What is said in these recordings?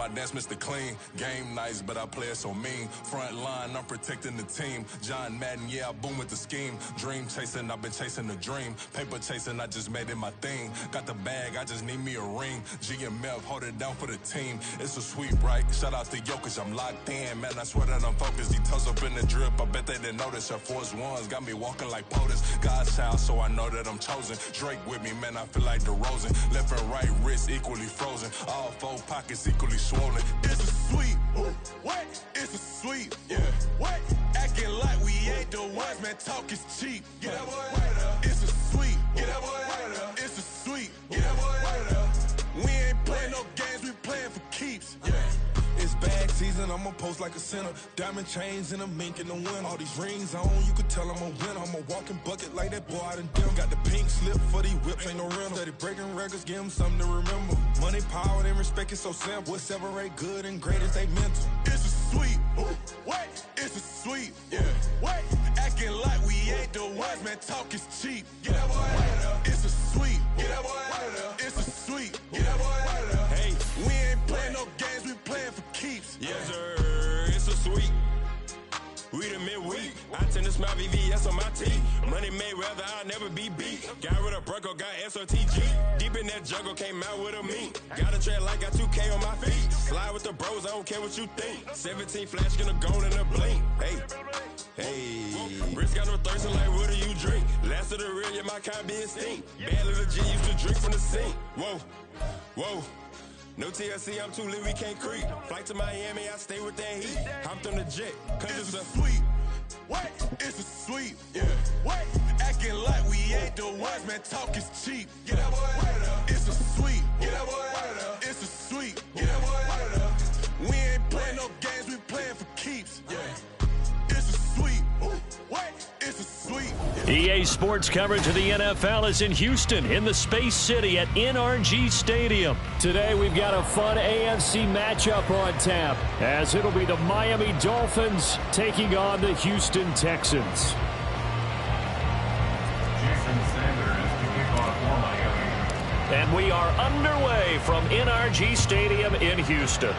my dance, Mr. Clean. Game nice, but I play it so mean. Front line, I'm protecting the team. John Madden, yeah, I boom with the scheme. Dream chasing, I've been chasing the dream. Paper chasing, I just made it my thing. Got the bag, I just need me a ring. GMF, hold it down for the team. It's a sweep, right? Shout out to Jokic, I'm locked in. Man, I swear that I'm focused. These toes up in the drip, I bet they didn't notice. Air Force Ones got me walking like POTUS. God's child, so I know that I'm chosen. Drake with me, man, I feel like DeRozan. Left and right wrist equally frozen. All four pockets equally swollen. It's a sweep. What? It's a sweep. Yeah. What? Acting like we ain't the ones, man. Talk is cheap. Get that boy right up. It's a sweep. Get that boy right up. It's a sweep. Get that boy right up. We ain't playing no games, we playing for keeps. Yeah. It's bag season, I'ma post like a sinner. Diamond chains and a mink in the wind. All these rings on, you could tell I'm a winner. I'm a walking bucket like that boy out in dim. Got the pink slip for these whips, ain't no rental. Steady breaking records, give them something to remember. Money, power, and respect is so simple. What separate good and great is they mental. It's a sweep. What? It's a sweep. Yeah. What? Acting like we ain't the ones, man. Talk is cheap. Get that boy right up. It's a sweep. Get that boy right up. It's a sweep. Get that boy right up. Hey, we ain't playing no games, we playing for keeps. Yes, sir. It's a sweep. We the midweek. I tend to smile VVS on my teeth. Money made, rather I'll never be beat. Got rid of Bronco, got SOTG. Deep in that jungle, came out with a meat. Got a tread like got 2K on my feet. Slide with the bros, I don't care what you think. 17 flash, gonna go in a blink. Hey. Hey, Rich got no thirsting like what do you drink? Last of the real, yeah, my kind be extinct. Bad little G used to drink from the sink. Whoa, whoa. No TLC, I'm too lit, we can't creep. Flight to Miami, I stay with that heat. Hopped on the jet, cause it's a sweep. What? It's a sweep. Yeah. What? Acting like we ain't the ones, man. Talk is cheap. Get that boy right up. It's a sweep. Get that boy right up. It's a sweep. Get that boy right up. We ain't playing no games, we playing for keeps. Yeah. It's a sweep. What? It's a sweep. EA Sports coverage of the NFL is in Houston in the Space City at NRG Stadium. Today we've got a fun AFC matchup on tap as it'll be the Miami Dolphins taking on the Houston Texans. And we are underway from NRG Stadium in Houston.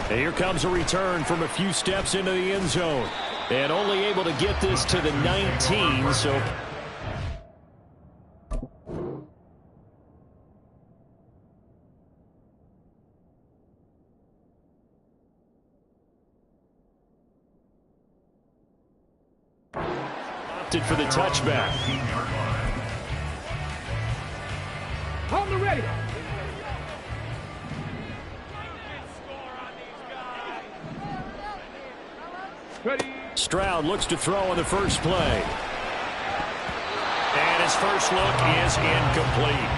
And here comes a return from a few steps into the end zone. And only able to get this to the 19, so... opted for the touchback. On the ready. Stroud looks to throw on the first play. And his first look is incomplete.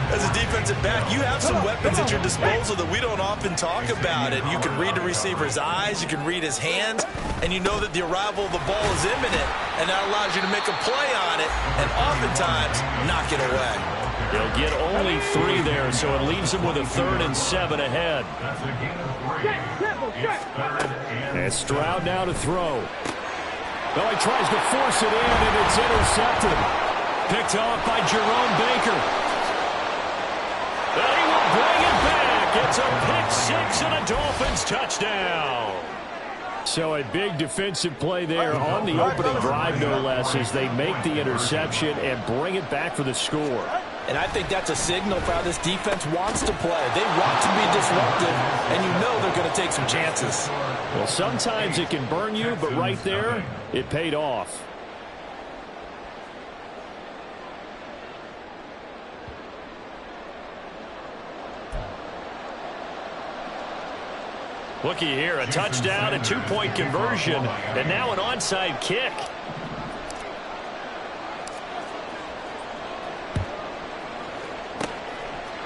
As a defensive back, you have some weapons at your disposal that we don't often talk about. And you can read the receiver's eyes, you can read his hands, and you know that the arrival of the ball is imminent, and that allows you to make a play on it and oftentimes knock it away. They'll get only 3 there, so it leaves them with a 3rd and 7 ahead. And Stroud now to throw. Oh, he tries to force it in, and it's intercepted. Picked off by Jerome Baker. And he will bring it back. It's a pick 6 and a Dolphins touchdown. So a big defensive play there on the opening drive, no less, as they make the interception and bring it back for the score. And I think that's a signal for how this defense wants to play. They want to be disruptive, and you know they're going to take some chances. Well, sometimes it can burn you, but right there, it paid off. Looky here, a touchdown, a 2-point conversion, and now an onside kick.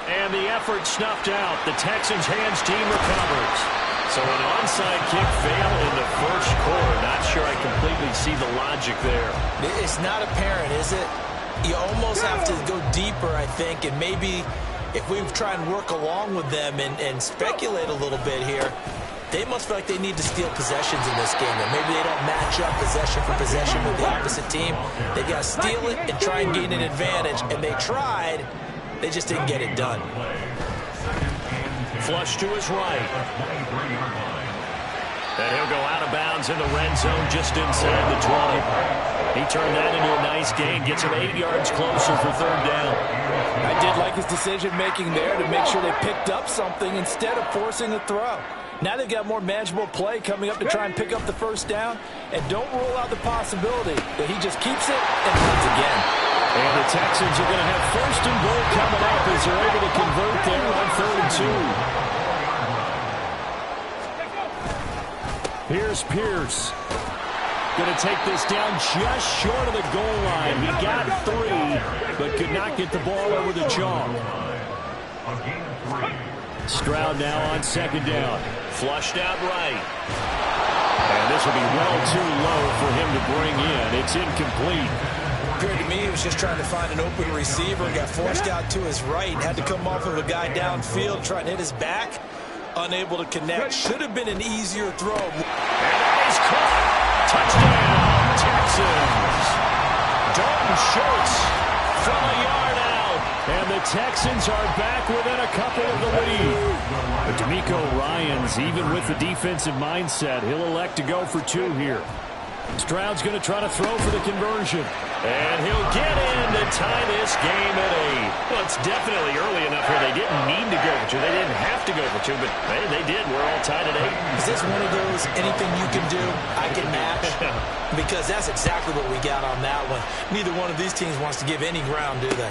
And the effort snuffed out. The Texans' hands team recovers. So an onside kick fail in the first quarter. Not sure I completely see the logic there. It's not apparent, is it? You almost have to go deeper, I think, and maybe if we try and work along with them and speculate a little bit here, they must feel like they need to steal possessions in this game. And maybe they don't match up possession for possession with the opposite team. They've got to steal it and try and gain an advantage. And they tried, They just didn't get it done. Flush to his right. And he'll go out of bounds in the red zone just inside the 20. He turned that into a nice gain, gets him 8 yards closer for third down. I did like his decision-making there to make sure they picked up something instead of forcing a throw. Now they've got more manageable play coming up to try and pick up the first down. And don't rule out the possibility that he just keeps it and runs again. And the Texans are going to have first and goal coming up as they're able to convert there on 3rd and 2. Here's Pierce. Going to take this down just short of the goal line. He got 3, but could not get the ball over the chalk. Stroud now on 2nd down. Flushed out right. And this will be well too low for him to bring in. It's incomplete. Appeared to me he was just trying to find an open receiver and got forced out to his right. Had to come off of a guy downfield trying to hit his back. Unable to connect. Should have been an easier throw. And that is caught. Touchdown, Texans. Dalton Schultz from a yard out. And the Texans are back within a couple of the lead. But D'Amico Ryans, even with the defensive mindset, he'll elect to go for 2 here. Stroud's going to try to throw for the conversion. And he'll get in to tie this game at 8. Well, it's definitely early enough here. They didn't need to go for 2. They didn't have to go for 2, but hey, they did. We're all tied at 8. Is this one of those anything you can do, I can match? Because that's exactly what we got on that one. Neither one of these teams wants to give any ground, do they?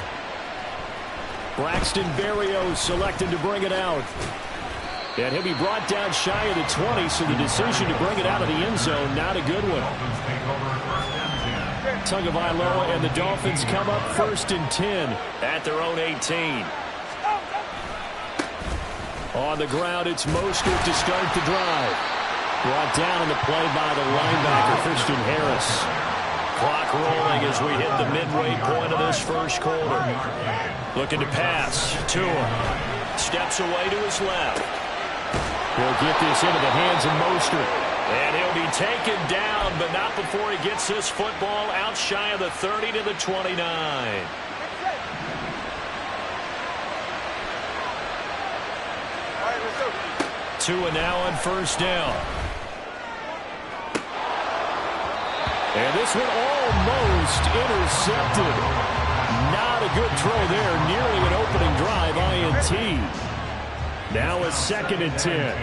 Braxton Berrios selected to bring it out. And he'll be brought down shy of the 20, so the decision to bring it out of the end zone, not a good one. Tagovailoa and the Dolphins come up 1st and 10 at their own 18. On the ground, it's Mostert to start the drive. Brought down in the play by the linebacker, Christian Harris. Clock rolling as we hit the midway point of this first quarter. Looking to pass. Tua steps away to his left. He'll get this into the hands of Mostert. And he'll be taken down, but not before he gets this football out shy of the 30 to the 29. Tua now on 1st down. And this one almost intercepted. Not a good throw there. Nearly an opening drive, INT. Now a 2nd and 10.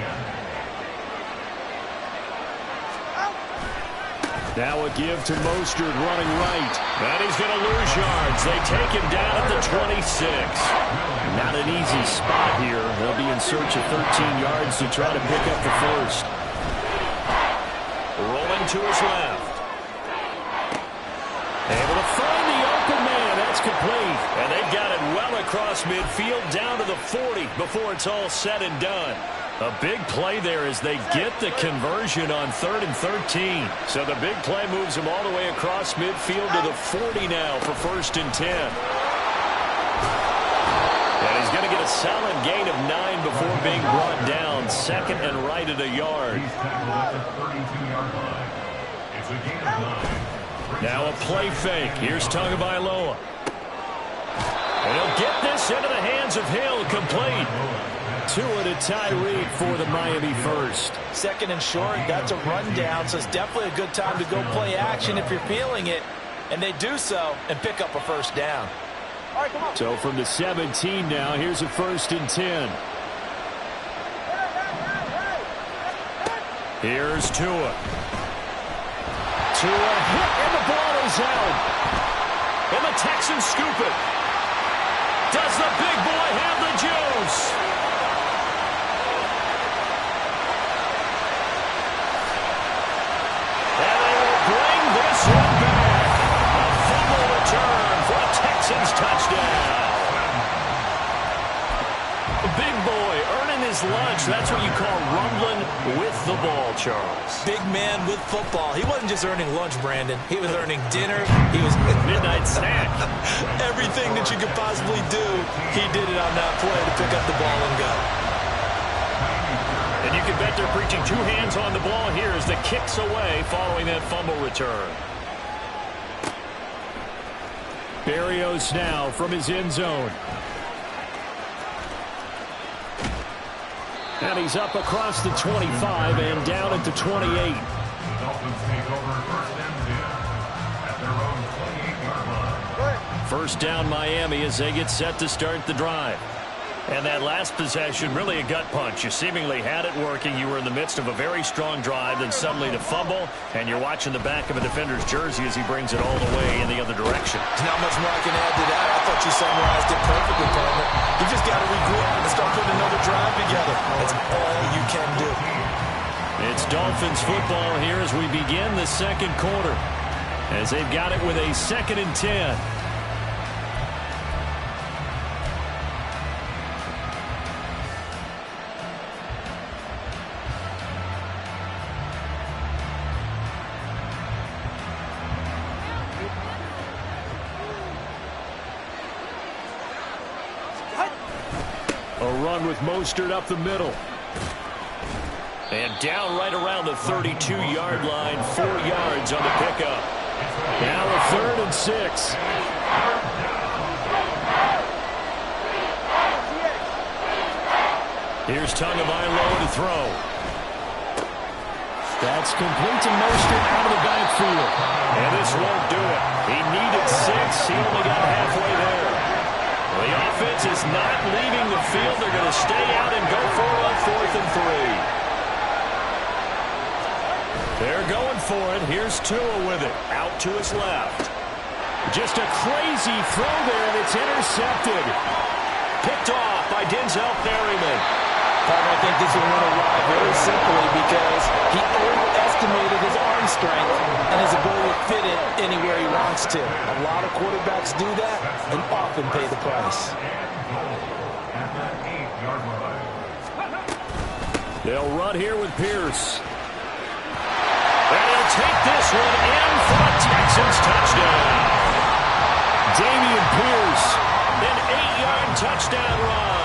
Now a give to Mostert running right. And he's going to lose yards. They take him down at the 26. Not an easy spot here. They'll be in search of 13 yards to try to pick up the first. Rolling to his left. Able to find the open man. That's complete. And they've got it well across midfield down to the 40 before it's all said and done. A big play there as they get the conversion on 3rd and 13. So the big play moves them all the way across midfield to the 40 now for 1st and 10. And he's going to get a solid gain of 9 before being brought down. 2nd and right at a yard. Now a play fake. Here's Tagovailoa. And he'll get this into the hands of Hill, complete. Tua to Tyreek for the Miami first. 2nd and short, that's a rundown, so it's definitely a good time to go play action if you're feeling it. And they do so and pick up a 1st down. All right, come on. So from the 17 now, here's a 1st and 10. Here's Tua. Tua hit, and the ball is out. And the Texans scoop it. Does the big boy have the juice? And they will bring this one back. A fumble return for a Texans touchdown. The big boy earning his lunch. That's what you call rumbling with the ball, Charles. Big man with football. He wasn't just earning lunch, Brandon. He was earning dinner. He was midnight snack. Everything that you could possibly do, he did it on that play to pick up the ball and go. And you can bet they're preaching 2 hands on the ball here as the kick's away following that fumble return. Berrios now from his end zone. And he's up across the 25 and down at the 28. Dolphins take over first and 10 at their own 28-yard line. First down Miami as they get set to start the drive. And that last possession, really a gut punch. You seemingly had it working. You were in the midst of a very strong drive, then suddenly the fumble, and you're watching the back of a defender's jersey as he brings it all the way in the other direction. There's not much more I can add to that. I thought you summarized it perfectly, partner. You just got to regroup and start putting another drive together. That's all you can do. It's Dolphins football here as we begin the second quarter, as they've got it with a 2nd and 10. A run with Mostert up the middle. And down right around the 32-yard line, 4 yards on the pickup. Now a 3rd and 6. Here's Tagovailoa to throw. That's complete to Mostert out of the backfield. And this won't do it. He needed 6. He only got halfway there. Well, the offense is not leaving the field. They're going to stay out and go for it on 4th and 3. They're going for it. Here's Tua with it. Out to his left. Just a crazy throw there, and it's intercepted. Picked off by Denzel Perryman. I think this will win a ride very simply because he overestimated his arm strength and his ability to fit it anywhere he wants to. A lot of quarterbacks do that and often pay the price. They'll run here with Pierce. And he'll take this one in for a Texans touchdown. Dameon Pierce, an 8-yard touchdown run.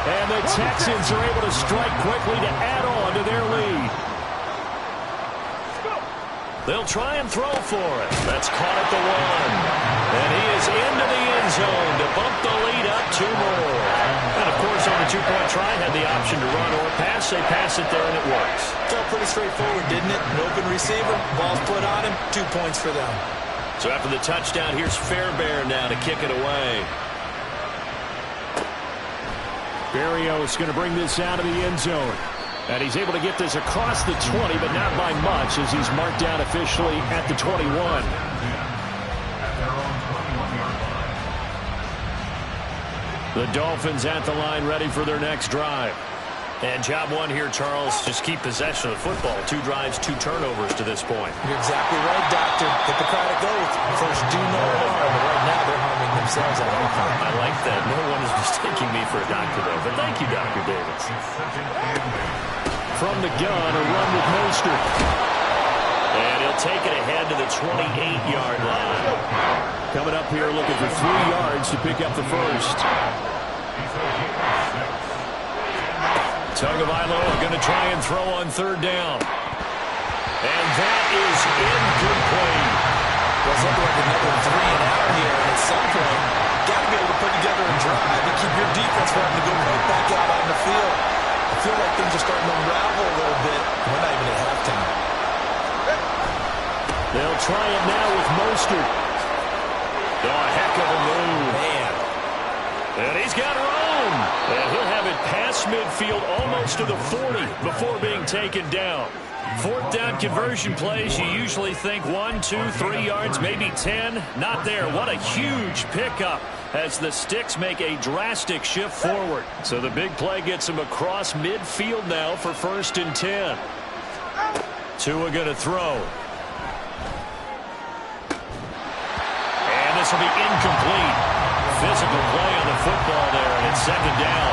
And the Texans are able to strike quickly to add on to their lead. They'll try and throw for it. That's caught at the 1. And he is into the end zone to bump the lead up 2 more. And, of course, on the 2-point try, had the option to run or pass. They pass it there, and it works. Felt pretty straightforward, didn't it? An open receiver, ball's put on him, 2 points for them. So after the touchdown, here's Fairbairn now to kick it away. Berrios going to bring this out of the end zone. And he's able to get this across the 20, but not by much as he's marked down officially at the 21. The Dolphins at the line ready for their next drive. And job 1 here, Charles, just keep possession of the football. 2 drives, 2 turnovers to this point. You're exactly right, Doctor. Hippocratic oath. First, do no harm. But right now, they're harming themselves. I like that. No one is mistaking me for a doctor, though. But thank you, Dr. Davis. From the gun, a run with Mostert. And he'll take it ahead to the 28-yard line. Coming up here looking for 3 yards to pick up the first. Tagovailoa going to try and throw on 3rd down. And that is incomplete. Well, it's looking like another 3 and out here. And at some point, got to be able to put together a drive and keep your defense from having to go right back out on the field. I feel like things are starting to unravel a little bit. We're not even at halftime. They'll try it now with Mostert. Oh, a heck of a move. Man. And he's got room. And he'll have it past midfield almost to the 40 before being taken down. 4th down conversion plays, you usually think 1, 2, 3 yards, maybe 10. Not there. What a huge pickup as the Sticks make a drastic shift forward. So the big play gets them across midfield now for 1st and 10. Tua going to throw. And this will be incomplete. Physical play on the football there, and it's 2nd down.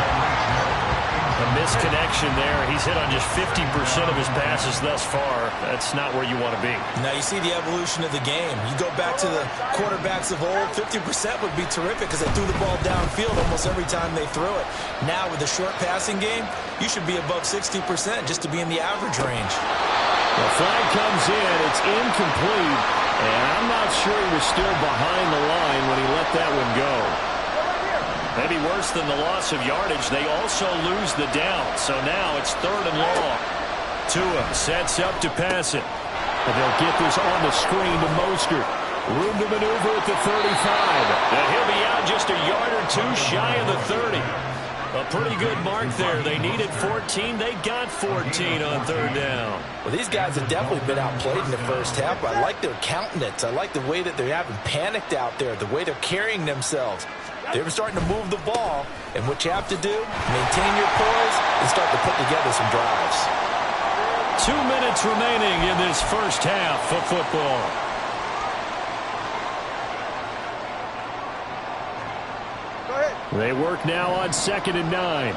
A misconnection there. He's hit on just 50% of his passes thus far. That's not where you want to be. Now you see the evolution of the game. You go back to the quarterbacks of old, 50% would be terrific because they threw the ball downfield almost every time they threw it. Now with the short passing game, you should be above 60% just to be in the average range. The flag comes in. It's incomplete. And I'm not sure he was still behind the line when he let that one go. Maybe worse than the loss of yardage, they also lose the down. So now it's 3rd and long. Tua sets up to pass it. And they'll get this on the screen to Mostert. Room to maneuver at the 35. And he'll be out just a yard or two shy of the 30. A pretty good mark there. They needed 14. They got 14 on 3rd down. Well, these guys have definitely been outplayed in the first half. I like their countenance. I like the way that they haven't panicked out there, the way they're carrying themselves. They're starting to move the ball, and what you have to do, maintain your poise and start to put together some drives. 2 minutes remaining in this first half of football. They work now on 2nd and 9.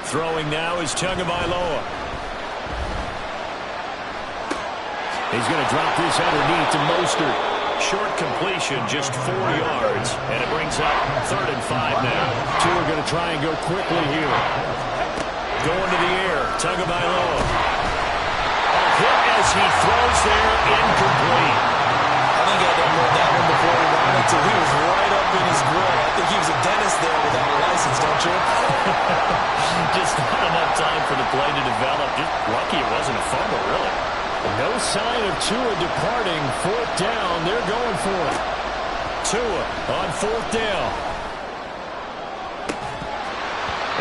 Throwing now is Tagovailoa. He's going to drop this underneath to Mostert. Short completion, just 4 yards, and it brings up 3rd and 5 now. Two are going to try and go quickly here. Going to the air, Tagovailoa. As he throws there, incomplete. I think I downloaded that one before he wanted to. He was right up in his grill. I think he was a dentist there without a license, don't you? Just not enough time for the play to develop. Just lucky it wasn't a fumble, really. No sign of Tua departing. 4th down, they're going for it. Tua on 4th down.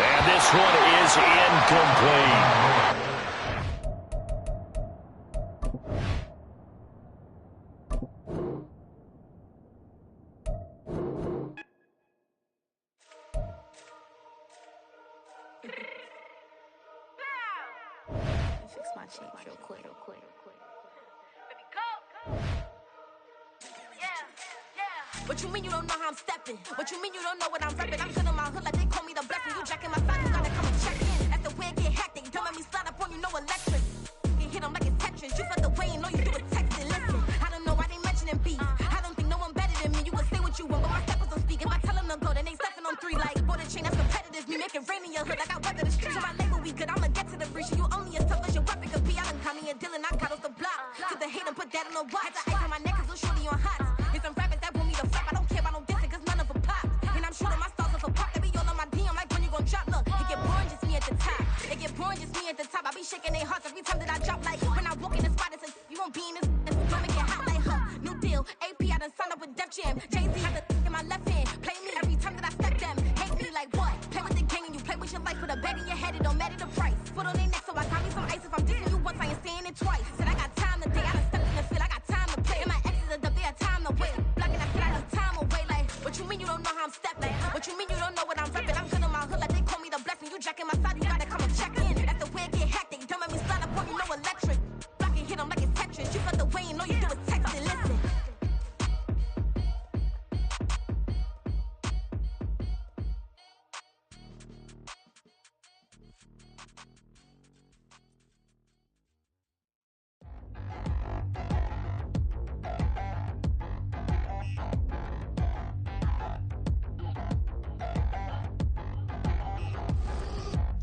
And this one is incomplete. Real quick. What you mean you don't know how I'm stepping? What you mean you don't know what I'm repping? I'm feeling my hood like they call me the blessing. You jacking my side, you gotta come and check in. At the way it get hectic, don't make me slide up on you, no electric. You hit them like it's Tetris. You felt the way and all you do is text it. Listen, I don't know why they mentioning beef. I don't think no one better than me. You would say what you want, but my steppers don't speak. If I tell them to go, then they stepping on 3 like border chain. That's competitive. Me make it rain in your hood like I weather the streets. So my label we good. I'ma get to the breach. You only as tough as your weapon could be. I done caught me a Dylan, I got off the block. Cause the hate and put that on the watch. Had the ice on my neck cause little shorty on hot. It's some rappers that want me to flop. I don't care about no dissing cause none of them pop. And I'm shooting my stars off a pop. They be all on my DM like when you gon' drop. Look, it get boring just me at the top. It get boring just me at the top. I be shaking their hearts every time that I drop. Like when I walk in the spot, it says you won't be in this. Don't make it hot like her. New deal. AP, I done signed up with Def Jam. Jay-Z had the in my left hand. Play me every time that I step them. Hate me like what? Play with the gang and you play with your life. Put a bet in your head, it don't matter the price. Put on their neck so I got me some ice. If I'm dissing you once, I ain't saying it twice. Said I got time today. I done stepped in the field. I got time to play. And my exes are up there, time to wait. Blocking, I said I need time away. Like, what you mean you don't know how I'm stepping? What you mean you don't know what I'm repping? I'm good in my hood like they call me the blessing. You jacking my side, you gotta come and check in. That's the way it get hectic. Don't make me slide up on you, no electric. Blocking, hit them like it's Tetris. You felt the way and all you do is text it. Listen.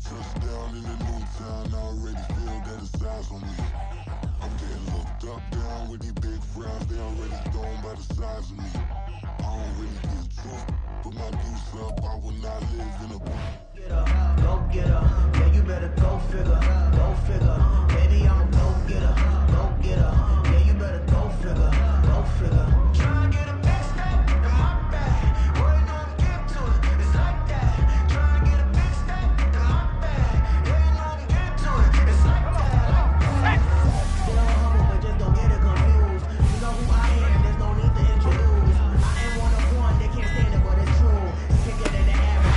Touchdown in the new town, I already feel that it's eyes on me. I'm getting looked up, down with these big frowns, they already thrown by the size of me. I don't really get too, put my goose up, I will not live in a Get up, go get her, yeah you better go figure, baby I'm a go get her, yeah you better go figure, tryna get a big step in my bag, waiting on to get to it, it's like that, tryna get a big step in my bag, waiting on to get to it, it's like that, still humble but just don't get it confused, you know who I am, there's no need to introduce, I ain't one of one, they can't stand it but it's true, sicker than the average.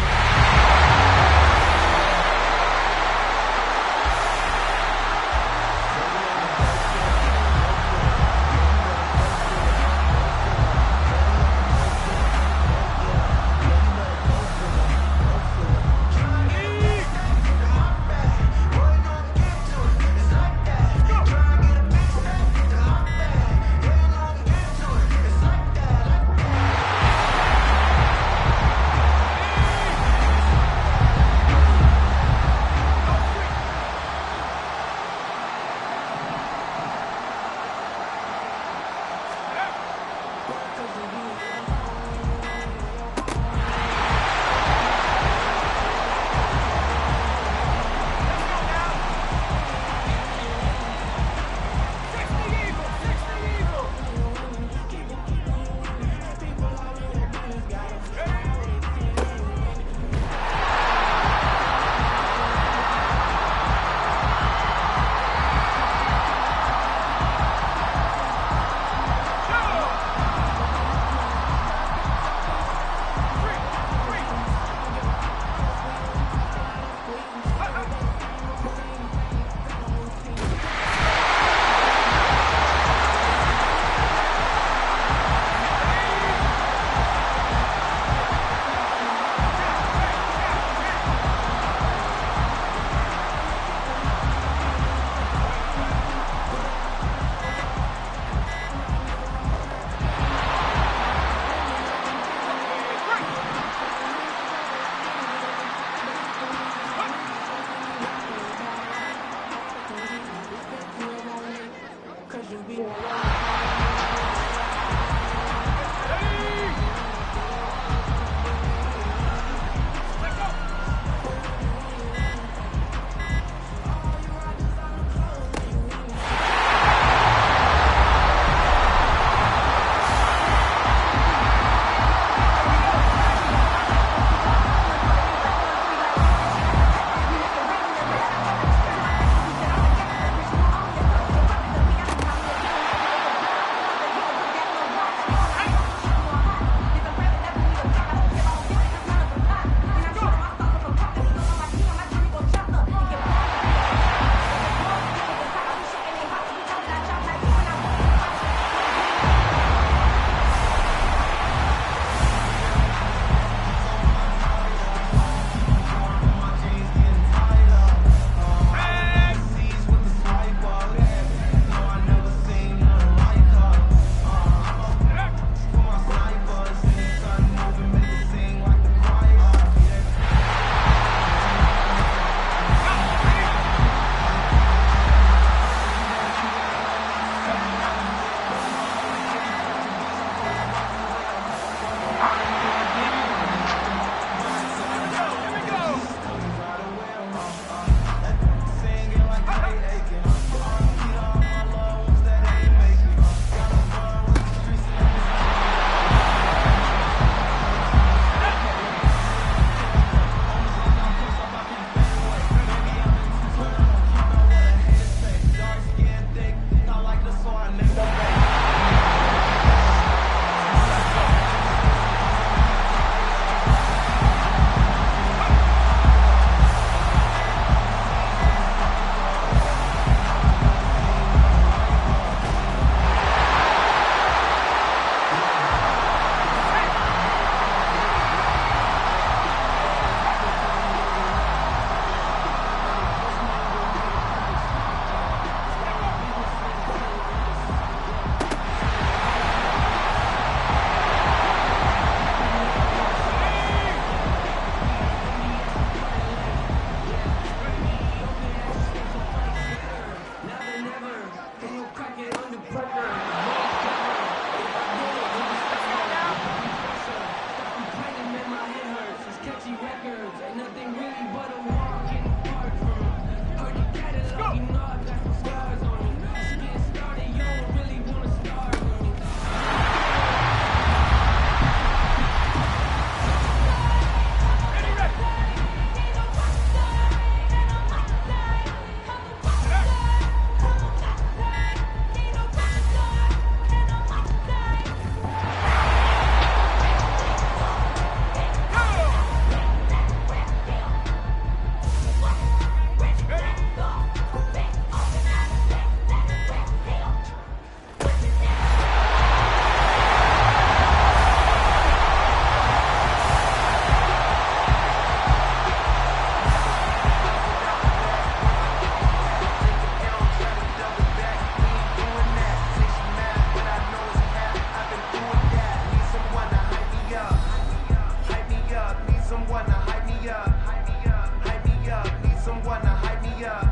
me up,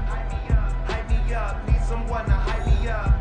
hype me up, need someone to hype me up.